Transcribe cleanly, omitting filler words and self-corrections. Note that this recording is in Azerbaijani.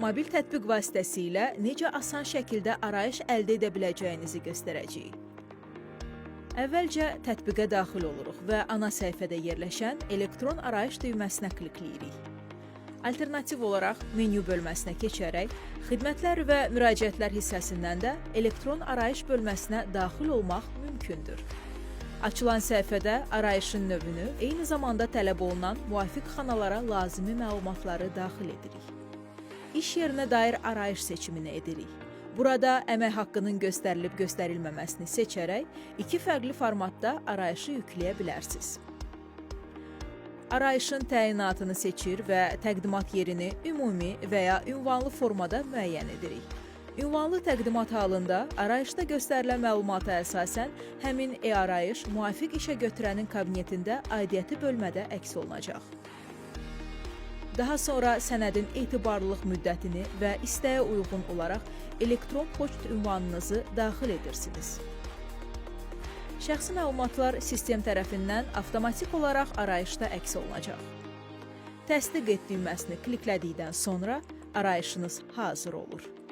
mobil tətbiq vasitəsilə necə asan şəkildə arayış əldə edə biləcəyinizi göstərəcəyik. Əvvəlcə tətbiqə daxil oluruq və ana səhifədə yerləşən elektron arayış düyməsinə klikləyirik. Alternativ olaraq menyu bölməsinə keçərək, xidmətlər və müraciətlər hissəsindən də elektron arayış bölməsinə daxil olmaq mümkündür. Açılan səhifədə arayışın növünü, eyni zamanda tələb olunan müvafiq xanalara lazımi məlumatları daxil edirik. İş yerinə dair arayış seçimini edirik. Burada əmək haqqının göstərilib-göstərilməməsini seçərək, iki fərqli formatda arayışı yükləyə bilərsiniz. Arayışın təyinatını seçir və təqdimat yerini ümumi və ya ünvanlı formada müəyyən edirik. Ünvanlı təqdimat halında arayışda göstərilən məlumata əsasən həmin e-arayış müvafiq işə götürənin kabinetində aidiyyəti bölmədə əks olunacaq. Daha sonra sənədin etibarlılıq müddətini və istəyə uyğun olaraq elektron poçt ünvanınızı daxil edirsiniz. Şəxsi məlumatlar sistem tərəfindən avtomatik olaraq arayışda əks olunacaq. Təsdiq et düyməsini kliklədikdən sonra arayışınız hazır olur.